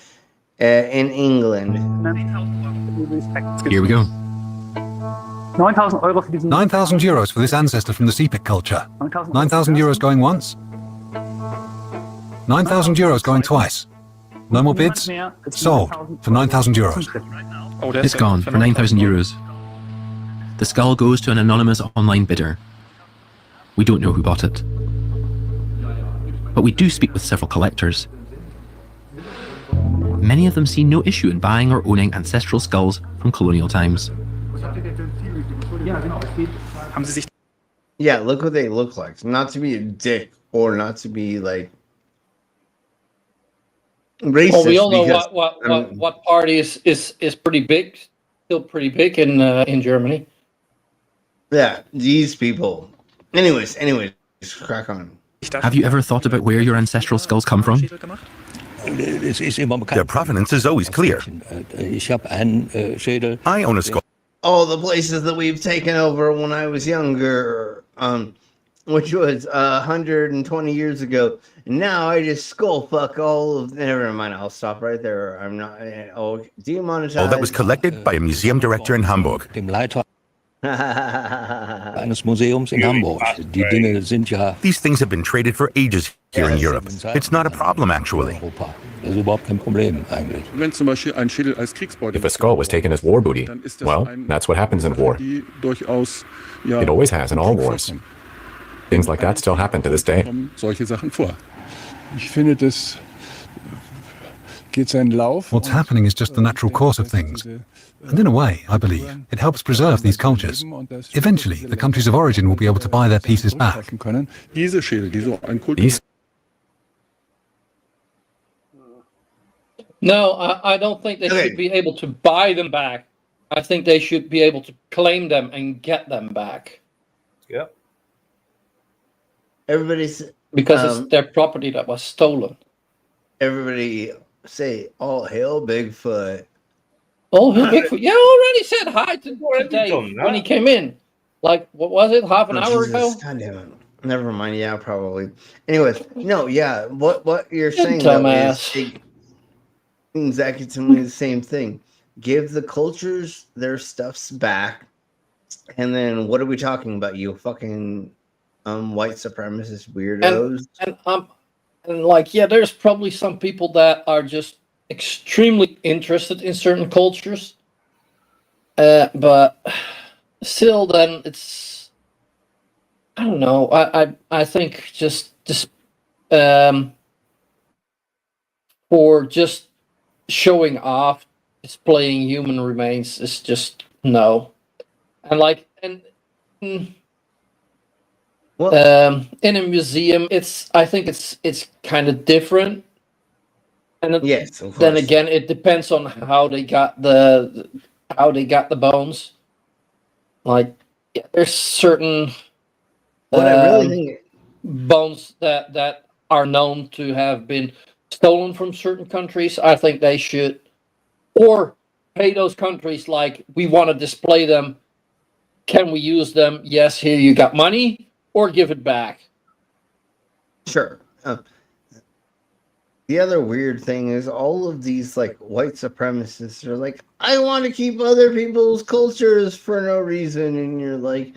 in England. Here we go. 9,000 euros for this ancestor from the Sepik culture. 9,000 euros going once. 9,000 euros going twice. No more bids? Sold for 9,000 euros. It's gone for 9,000 euros. The skull goes to an anonymous online bidder. We don't know who bought it. But we do speak with several collectors. Many of them see no issue in buying or owning ancestral skulls from colonial times. Yeah, look what they look like. Not to be a dick or not to be like racist. Well, we all know what party is pretty big, still pretty big in Germany. Yeah, these people. Anyways, crack on. Have you ever thought about where your ancestral skulls come from? Their provenance is always clear. I own a skull. All the places that we've taken over when I was younger, which was 120 years ago. Now I just skull fuck all of. Never mind. I'll stop right there. I'm not. Demonetized. All that was collected by a museum director in Hamburg. Eines Museums in Hamburg. Die Dinge sind ja. These things have been traded for ages here in Europe. It's not a problem, actually. Das ist überhaupt kein Problem eigentlich. If a skull was taken as war booty, well, that's what happens in war. It always has in all wars. Things like that still happen to this day. What's happening is just the natural course of things. And in a way, I believe, it helps preserve these cultures. Eventually, the countries of origin will be able to buy their pieces back. No, I don't think they should be able to buy them back. I think they should be able to claim them and get them back. Yep. Everybody's because it's their property that was stolen. Everybody say, "All hail Bigfoot." Oh, Bigfoot! Yeah, I already said hi to Dave when he came in. Like, what was it? Half an hour ago? God damn it. Never mind. Yeah, probably. Anyways, no, yeah. What you're saying though is exactly the same thing. Give the cultures their stuffs back, and then what are we talking about? You fucking white supremacist weirdos. And like, yeah, there's probably some people that are just extremely interested in certain cultures, but still, then it's, I don't know. I think just for just showing off, displaying human remains is just no, and like in a museum, I think it's kind of different. And then again, it depends on how they got the bones. Like, yeah, there's certain bones that are known to have been stolen from certain countries. I think they should, or pay those countries like, we want to display them. Can we use them? Yes, here you got money. Or give it back. Sure. The other weird thing is all of these like white supremacists are like, I want to keep other people's cultures for no reason, and you're like,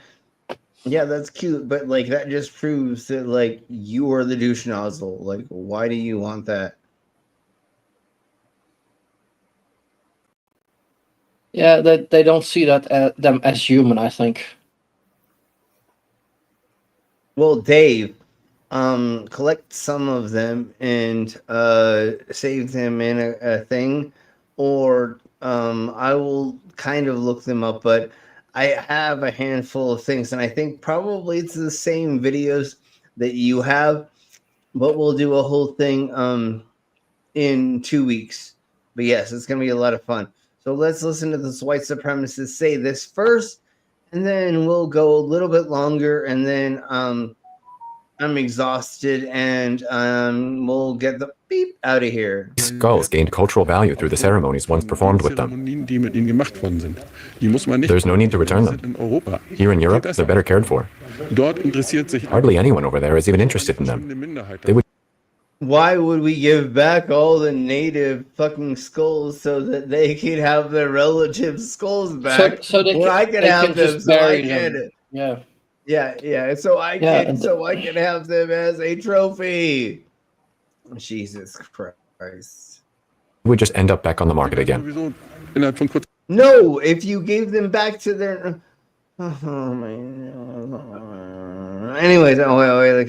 yeah, that's cute, but like that just proves that like you are the douche nozzle. Like, why do you want that? Yeah, they don't see that them as human, I think. Well, Dave, collect some of them and save them in a thing, or I will kind of look them up, but I have a handful of things, and I think probably it's the same videos that you have, but we'll do a whole thing in 2 weeks. But yes, it's going to be a lot of fun. So let's listen to this white supremacist say this first, and then we'll go a little bit longer, and then I'm exhausted, and we'll get the beep out of here. These skulls gained cultural value through the ceremonies once performed with them. There's no need to return them. Here in Europe, they're better cared for. Hardly anyone over there is even interested in them. They would. Why would we give back all the native fucking skulls so that they could have their relatives' skulls back? So they I can have them. So I them. Yeah. Yeah. So I can have them as a trophy. Jesus Christ. would just end up back on the market again. No, if you gave them back to their. Anyways,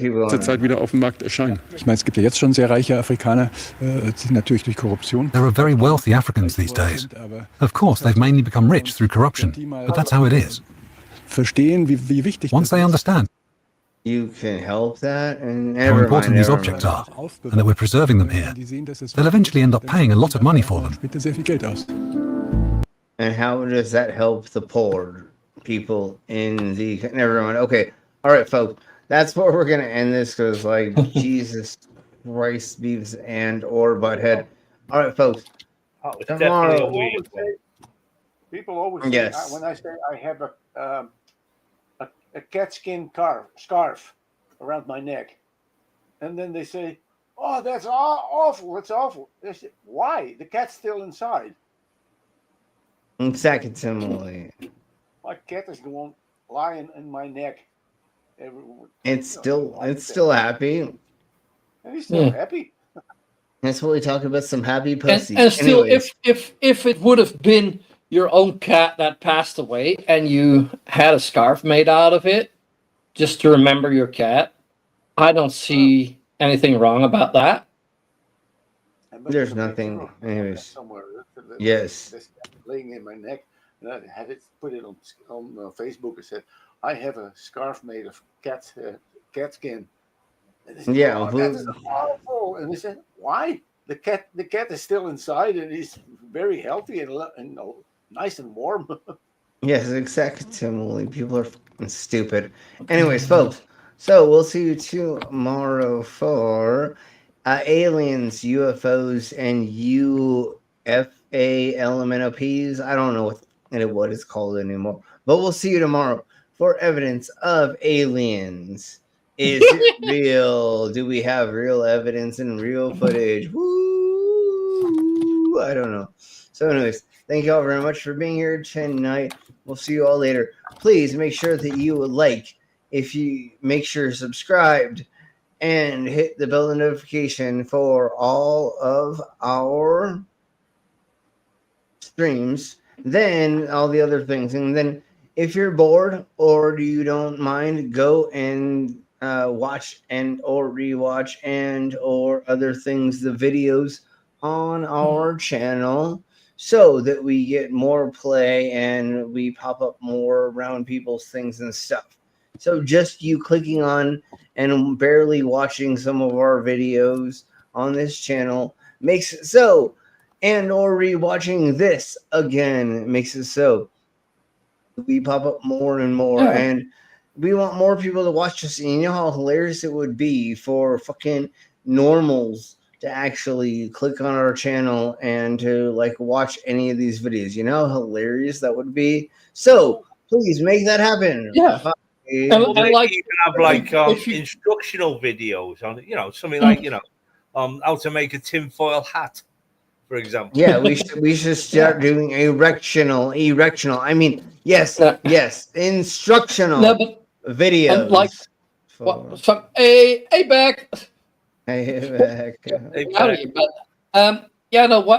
keep going. Zurzeit wieder auf dem Markt erscheinen. Ich meine, es gibt ja jetzt schon sehr reiche Afrikaner, die natürlich durch Korruption. There are very wealthy Africans these days. Of course, they've mainly become rich through corruption, but that's how it is. Verstehen, wie wichtig. Once they understand you can help that, and how important these objects are, and that we're preserving them here, they'll eventually end up paying a lot of money for them. And how does that help the poor people in the... Never mind. Okay. All right, folks. That's where we're going to end this, because, like, Jesus Christ, Beavis and or Butthead. All right, folks. Tomorrow. People always say, when I say I have a cat skin scarf around my neck, and then they say, "Oh, that's awful! It's awful." They say, "Why? The cat's still inside." Exactly. My cat is the one lying in my neck. It's still happy. And he's still happy. That's what we talk about. Some happy pussy. And still, if it would have been your own cat that passed away and you had a scarf made out of it just to remember your cat, I don't see anything wrong about that. There's nothing. Anyways. Somewhere. Yes. This laying in my neck, and I had it put it on Facebook. I said, "I have a scarf made of cat skin." And they said, "Oh, that is awful." And they said, "Why? The cat is still inside, and he's very healthy and nice and warm." Yes, exactly. People are fucking stupid. Anyways, folks. So we'll see you tomorrow for aliens, UFOs, and UFA elemental Ps. I don't know what it's called anymore. But we'll see you tomorrow for evidence of aliens. Is it real? Do we have real evidence and real footage? Woo! I don't know. So anyways, thank you all very much for being here tonight. We'll see you all later. Please make sure that you like, if you make sure you're subscribed, and hit the bell notification for all of our streams, then all the other things. And then if you're bored or you don't mind, go and watch and or rewatch and or other things, the videos on our channel, so that we get more play and we pop up more around people's things and stuff. So just you clicking on and barely watching some of our videos on this channel makes it so, and or rewatching this again makes it so we pop up more and more. Yeah. And we want more people to watch us. And you know how hilarious it would be for fucking normals to actually click on our channel and to like watch any of these videos. You know how hilarious that would be? So please make that happen. Yeah. Well, maybe you can have like instructional videos on it, something like how to make a tinfoil hat, for example. Yeah, we should start doing erectional. I mean, yes, instructional videos. Like some a back.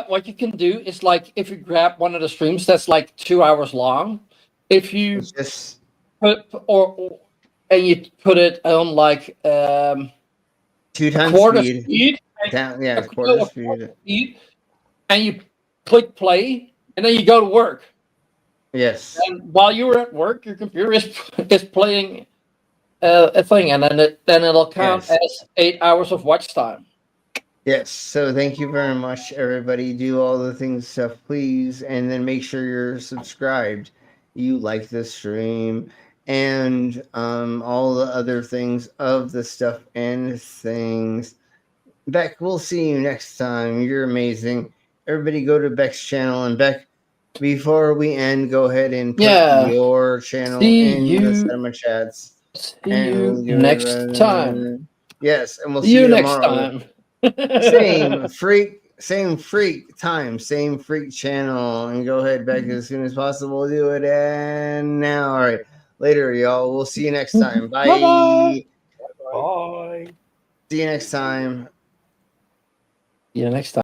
What you can do is like if you grab one of the streams that's like 2 hours long, if you just and you put it on like 2 times quarter speed. speed, quarter speed, and you click play, and then you go to work. Yes. And while you're at work, your computer is playing a thing, and then it'll count as 8 hours of watch time. Yes. So thank you very much, everybody. Do all the things stuff, please, and then make sure you're subscribed. You like the stream and all the other things of the stuff and things. Beck, we'll see you next time. You're amazing. Everybody go to Beck's channel, and Beck, before we end, go ahead and put your channel in the cinema chats. See you next time. Yes, and we'll see you tomorrow. Same freak time, same freak channel. And go ahead, Beck, as soon as possible. Do it and now. All right. Later, y'all. We'll see you next time. Bye. Bye. See you next time. See you next time.